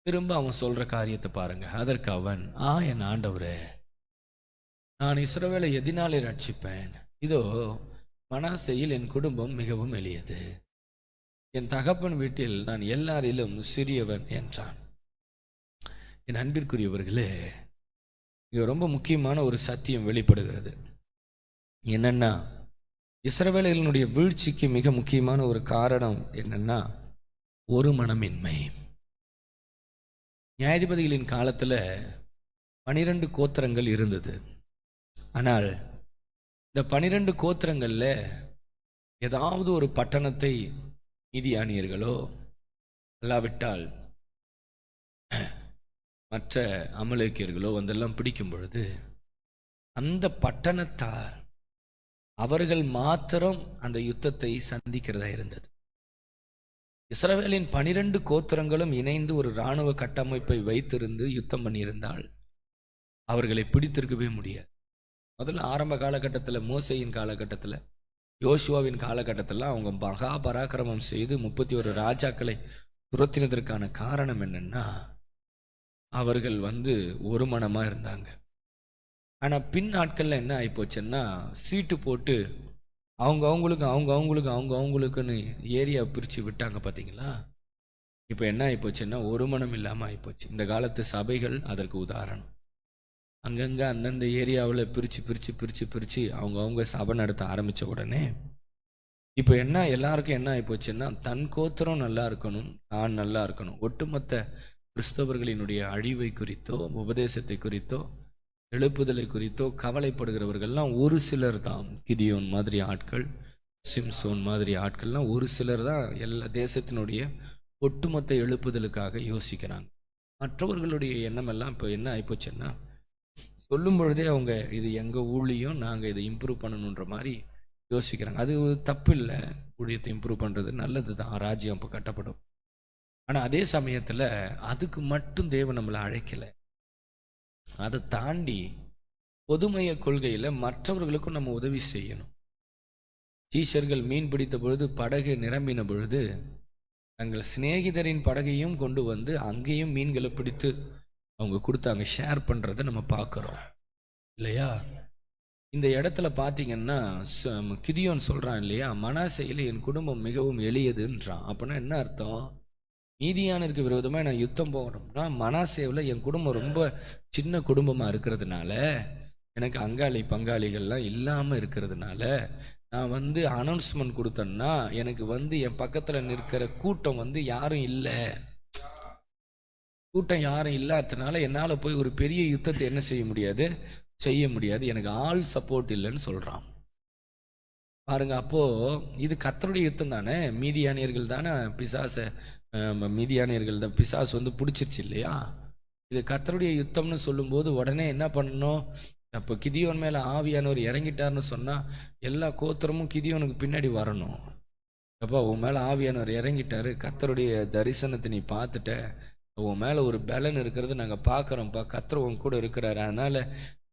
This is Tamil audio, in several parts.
திரும்ப அவன் சொல்ற காரியத்தை பாருங்க. அதற்கு அவன், என் ஆண்டவரே, நான் இஸ்ரவேலை எதினாலே ரட்சிப்பேன்? இதோ மனாசேயில் என் குடும்பம் மிகவும் எளியது, என் தகப்பன் வீட்டில் நான் எல்லாரிலும் சிறியவன் என்றான். என் அன்பிற்குரியவர்களே, இது ரொம்ப முக்கியமான ஒரு சத்தியம் வெளிப்படுகிறது. என்னன்னா, இஸ்ரவேலினுடைய வீழ்ச்சிக்கு மிக முக்கியமான ஒரு காரணம் என்னன்னா, ஒரு மனமின்மை. நியாயாதிபதிகளின் காலத்தில் 12 கோத்திரங்கள் இருந்தது. ஆனால் இந்த 12 கோத்திரங்களில் ஏதாவது ஒரு பட்டணத்தை மீதியானியர்களோ அல்லாவிட்டால் மற்ற அமலேக்கியர்களோ வந்தெல்லாம் பிடிக்கும் பொழுது அந்த பட்டணத்தார் அவர்கள் மாத்திரம் அந்த யுத்தத்தை சந்திக்கிறதா இருந்தது. இஸ்ரவேலின் 12 கோத்திரங்களும் இணைந்து ஒரு இராணுவ கட்டமைப்பை வைத்திருந்து யுத்தம் பண்ணியிருந்தால் அவர்களை பிடித்திருக்கவே முடியாது. முதல்ல ஆரம்ப காலகட்டத்தில், மோசையின் காலகட்டத்தில், யோசுவாவின் காலகட்டத்தில் அவங்க மகா பராக்கிரமம் செய்து 31 ராஜாக்களை துரத்தினதற்கான காரணம் என்னன்னா, அவர்கள் ஒரு மனமாக இருந்தாங்க. ஆனால் பின் நாட்களில் என்ன ஆகிப்போச்சுன்னா, சீட்டு போட்டு அவங்களுக்குன்னு ஏரியா பிரித்து விட்டாங்க. பார்த்தீங்களா? இப்போ என்ன ஆகிப்போச்சுன்னா, ஒரு மனம் இல்லாமல் ஆகிப்போச்சு. இந்த காலத்து சபைகள் அதற்கு உதாரணம். அங்கங்கே அந்தந்த ஏரியாவில் பிரித்து அவங்க சபை நடத்த ஆரம்பித்த உடனே இப்போ எல்லாருக்கும் என்ன ஆகிப்போச்சுன்னா, தன் கோத்திரம் நல்லா இருக்கணும், தான் நல்லா இருக்கணும். ஒட்டுமொத்த கிறிஸ்தவர்களினுடைய அழிவை குறித்தோ உபதேசத்தை குறித்தோ எழுப்புதலை குறித்தோ கவலைப்படுகிறவர்கள்லாம் ஒரு சிலர் தான். கிதியோன் மாதிரி ஆட்கள், சிம்சோன் மாதிரி ஆட்கள்லாம் ஒரு சிலர் தான் எல்லா தேசத்தினுடைய ஒட்டுமொத்த எழுப்புதலுக்காக யோசிக்கிறாங்க. மற்றவர்களுடைய எண்ணம் எல்லாம் இப்போ என்ன ஆகிப்போச்சுன்னா, சொல்லும் பொழுதே அவங்க இது எங்கள் ஊழியம், நாங்கள் இதை இம்ப்ரூவ் பண்ணணுன்ற மாதிரி யோசிக்கிறாங்க. அது தப்பு இல்லை, ஊழியத்தை இம்ப்ரூவ் பண்ணுறது நல்லது தான், ராஜ்யம் இப்போ கட்டப்படும். ஆனால் அதே சமயத்தில் அதுக்கு மட்டும் தேவன் நம்மளை அழைக்கலை. அதை தாண்டி பொதுமைய கொள்கையில் மற்றவர்களுக்கும் நம்ம உதவி செய்யணும். சீஷர்கள் மீன் பிடித்த பொழுது படகு நிரம்பின பொழுது தங்கள் சிநேகிதரின் படகையும் கொண்டு வந்து அங்கேயும் மீன்களை பிடித்து அவங்க கொடுத்தாங்க. ஷேர் பண்ணுறதை நம்ம பார்க்குறோம் இல்லையா? இந்த இடத்துல பார்த்தீங்கன்னா, கிதியோன் சொல்கிறான் இல்லையா, மனாசேயில் என் குடும்பம் மிகவும் எளியதுன்றான். அப்படின்னா என்ன அர்த்தம்? மீதியானிற்கு விரோதமாக நான் யுத்தம் போகணும்னா, மனாசேவில் என் குடும்பம் ரொம்ப சின்ன குடும்பமாக இருக்கிறதுனால, எனக்கு அங்காளி பங்காளிகள்லாம் இல்லாமல் இருக்கிறதுனால, நான் அனௌன்ஸ்மெண்ட் கொடுத்தேன்னா எனக்கு என் பக்கத்தில் நிற்கிற கூட்டம் யாரும் இல்லை, கூட்டம் யாரும் இல்லாததுனால என்னால் போய் ஒரு பெரிய யுத்தத்தை என்ன செய்ய முடியாது, எனக்கு ஆள் சப்போர்ட் இல்லைன்னு சொல்கிறான். பாருங்க, அப்போது இது கர்த்தருடைய யுத்தம் தானே. மீதியானியர்கள் தானே மீதியானியர்கள் தான் பிசாசு பிடிச்சிருச்சு இல்லையா? இது கர்த்தருடைய யுத்தம்னு சொல்லும்போது உடனே என்ன பண்ணணும்? அப்போ கிதியோன் மேலே ஆவியானவர் இறங்கிட்டார்னு சொன்னால் எல்லா கோத்திரமும் கிதியோனுக்கு பின்னாடி வரணும். அப்போ உன் மேலே ஆவியானவர் இறங்கிட்டாரு, கர்த்தருடைய தரிசனத்தை நீ பார்த்துட்ட, உன் மேலே ஒரு பலன் இருக்கிறது நாங்கள் பார்க்குறோம்ப்பா, கர்த்தர் உன் கூட இருக்கிறாரு, அதனால்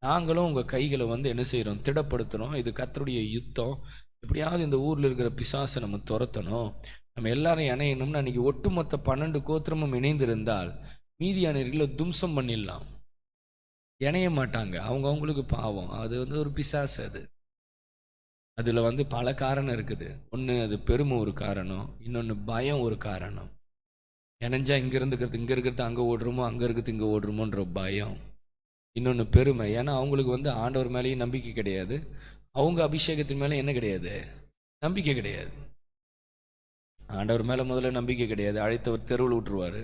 நாங்களும் உங்கள் கைகளை என்ன செய்கிறோம், திடப்படுத்துகிறோம். இது கர்த்தருடைய யுத்தம், எப்படியாவது இந்த ஊரில் இருக்கிற பிசாசை நம்ம துரத்தணும், நம்ம எல்லாரும் இணையணும்னு அன்றைக்கி ஒட்டுமொத்த 12 கோத்திரமும் இணைந்திருந்தால் மீதியானியர்களை தும்சம் பண்ணிடலாம். இணைய மாட்டாங்க, அவங்களுக்கு பாவம். அது ஒரு பிசாசு. அதில் பல காரணம் இருக்குது. ஒன்று, அது பெருமை ஒரு காரணம், இன்னொன்று பயம் ஒரு காரணம். இணைஞ்சா இங்கே இருக்கிறது அங்கே ஓடுறோமோ, அங்கே இருக்கிறது இங்கே ஓடுறோமோன்ற பயம். இன்னொன்று பெருமை, ஏன்னா அவங்களுக்கு ஆண்டவர் மேலேயும் நம்பிக்கை கிடையாது, அவங்க அபிஷேகத்தின் மேலே என்ன கிடையாது, நம்பிக்கை கிடையாது. ஆண்டவர் மேலே முதல்ல நம்பிக்கை கிடையாது, அழைத்தவர் தெருவில் விட்டுருவார்.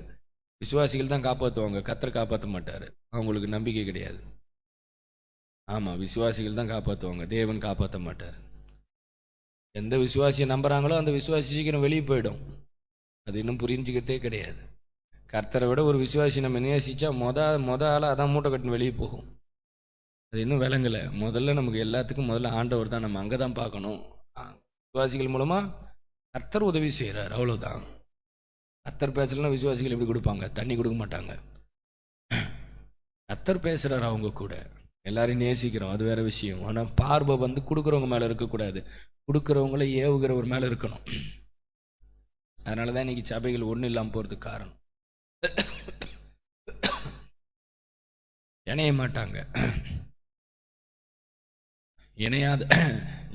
விசுவாசிகள் தான் காப்பாற்றுவாங்க, கர்த்தர் காப்பாற்ற மாட்டார், அவங்களுக்கு நம்பிக்கை கிடையாது. ஆமாம், விசுவாசிகள் தான் காப்பாற்றுவாங்க, தேவன் காப்பாற்ற மாட்டார். எந்த விசுவாசியை நம்புகிறாங்களோ அந்த விசுவாசி சீக்கிரம் வெளியே போயிடும். அது இன்னும் புரிஞ்சுக்கிறதே கிடையாது. கர்த்தரை விட ஒரு விசுவாசி நம்ம நேசிச்சா மொத ஆளாக அதான் மூட்டை கட்டின்னு வெளியே போகும். அது இன்னும் விளங்கலை. முதல்ல நமக்கு எல்லாத்துக்கும் முதல்ல ஆண்டவர் தான், நம்ம அங்கே தான் பார்க்கணும். விசுவாசிகள் மூலமாக கர்த்தர் உதவி செய்கிறார், அவ்வளோதான். கர்த்தர் பேசலன்னா விசுவாசிகள் எப்படி கொடுப்பாங்க? தண்ணி கொடுக்க மாட்டாங்க. கர்த்தர் பேசுகிறார் அவங்க கூட, எல்லாரையும் நேசிக்கிறோம், அது வேற விஷயம். ஆனால் பார்வை கொடுக்குறவங்க மேலே இருக்கக்கூடாது, கொடுக்குறவங்கள ஏவுகிறவர் மேலே இருக்கணும். அதனால தான் இன்னைக்கு சபைகள் ஒன்றும் இல்லாமல் போகிறதுக்கு காரணம். இணைய மாட்டாங்க.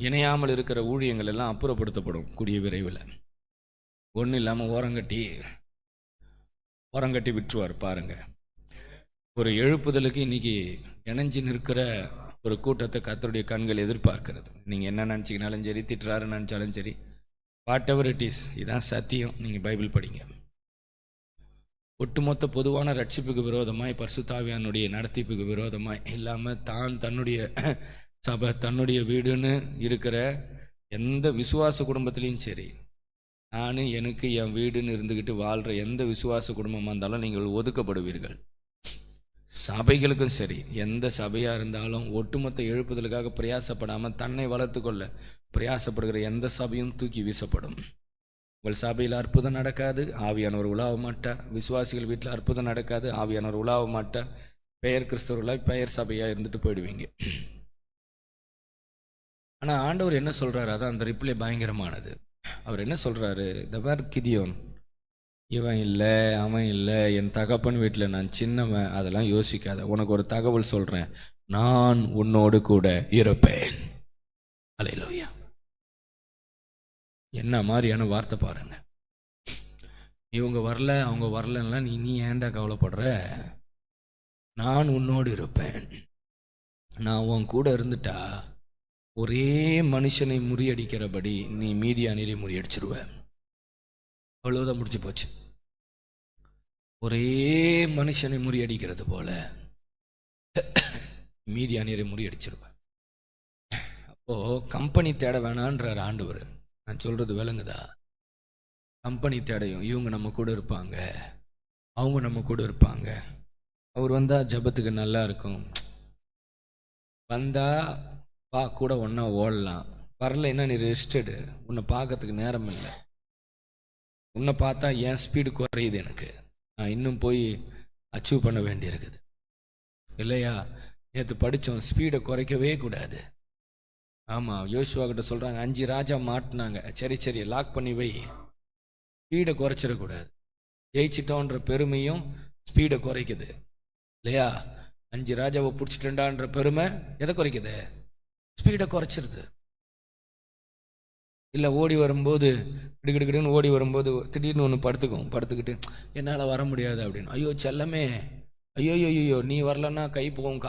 இணையாமல் இருக்கிற ஊழியங்கள் எல்லாம் அப்புறப்படுத்தப்படும் கூடிய விரைவில். ஒன்றும் இல்லாமல் ஓரங்கட்டி விட்டுருவார் பாருங்க. ஒரு எழுப்புதலுக்கு இன்னைக்கு இணைஞ்சு நிற்கிற ஒரு கூட்டத்தை கர்த்தருடைய கண்கள் எதிர்பார்க்கிறது. நீங்கள் என்ன நினச்சிக்கினாலும் சரி, திட்டுறாரு நினச்சாலும் சரி, வாட் எவர் இட் இஸ், இதான் சத்தியம். நீங்கள் பைபிள் படிங்க. ஒட்டுமொத்த பொதுவான ரட்சிப்புக்கு விரோதமாய், பரிசுத்தாவியானுடைய நடத்திப்புக்கு விரோதமாய் இல்லாமல், தன்னுடைய சபை தன்னுடைய வீடுன்னு இருக்கிற எந்த விசுவாச குடும்பத்திலையும் சரி, நான் எனக்கு என் வீடுன்னு இருந்துக்கிட்டு வாழ்கிற எந்த விசுவாச குடும்பமாக இருந்தாலும் நீங்கள் ஒதுக்கப்படுவீர்கள். சபைகளுக்கும் சரி, எந்த சபையாக இருந்தாலும் ஒட்டுமொத்த எழுப்புதலுக்காக பிரயாசப்படாமல் தன்னை வளர்த்து கொள்ள பிரயாசப்படுகிற எந்த சபையும் தூக்கி வீசப்படும். உங்கள் சபையில் அற்புதம் நடக்காது, ஆவியானவர் உலாவ மாட்டார். விசுவாசிகள் வீட்டில் அற்புதம் நடக்காது, ஆவியானவர் உலாவ மாட்டார். பெயர் கிறிஸ்தவர்களாக பெயர் சபையாக இருந்துட்டு போயிடுவீங்க. ஆனால் ஆண்டவர் என்ன சொல்கிறாரு? அதான் அந்த ரிப்ளை பயங்கரமானது. அவர் என்ன சொல்கிறாரு? தவர் கிதியோன், இவன் இல்லை அவன் இல்லை, என் தகப்பன் வீட்டில் நான் சின்னவன், அதெல்லாம் யோசிக்காத. உனக்கு ஒரு தகவல் சொல்கிறேன், நான் உன்னோடு கூட இருப்பேன். அல்லேலூயா. என்ன மாதிரியான வார்த்தை பாருங்க. இவங்க வரல அவங்க வரலன்னா நீ ஏன்டா கவலைப்படுற? நான் உன்னோடு இருப்பேன். நான் உன் கூட இருந்துட்டா ஒரே மனுஷனை முறியடிக்கிறபடி நீ மீதியானரை முறியடிச்சிருவ. அவ்வளவுதான், முடிச்சு போச்சு. ஒரே மனுஷனை முறியடிக்கிறது போல மீதியானரை முறியடிச்சிருவ. அப்போ கம்பெனி தேட வேணான்றார் ஆண்டவர். நான் சொல்றது விளங்குதா? கம்பெனி தேடையும் இவங்க நம்ம கூட இருப்பாங்க, அவங்க நம்ம கூட இருப்பாங்க. அவர் வந்தா ஜபத்துக்கு நல்லா இருக்கும், வந்தா வா கூட ஒன்றா ஓடலாம், வரலைன்னா நீ ரெஸ்டடு, உன்னை பார்க்கறதுக்கு நேரம் இல்லை. உன்னை பார்த்தா என் ஸ்பீடு குறையுது, எனக்கு நான் இன்னும் போய் அச்சீவ் பண்ண வேண்டியிருக்குது இல்லையா? நேற்று படித்தோம், ஸ்பீடை குறைக்கவே கூடாது. ஆமாம், யோசுவா கிட்ட சொல்கிறாங்க 5 ராஜா மாட்டினாங்க. சரி லாக் பண்ணி வை, ஸ்பீடை குறைச்சிடக்கூடாது. ஜெயிச்சிட்டோன்ற பெருமையும் ஸ்பீடை குறைக்குது இல்லையா? 5 ராஜாவை பிடிச்சிட்டேன்டான்ற பெருமை எதை குறைக்குது? ஸ்பீடை குறைச்சிருது. இல்லை ஓடி வரும்போது கிடுக்கிடுன்னு ஓடி வரும்போது திடீர்னு ஒன்று படுத்துக்கிட்டு என்னால் வர முடியாது அப்படின்னு, ஐயோ செல்லமே, ஐயோ நீ வரலன்னா கை போகும்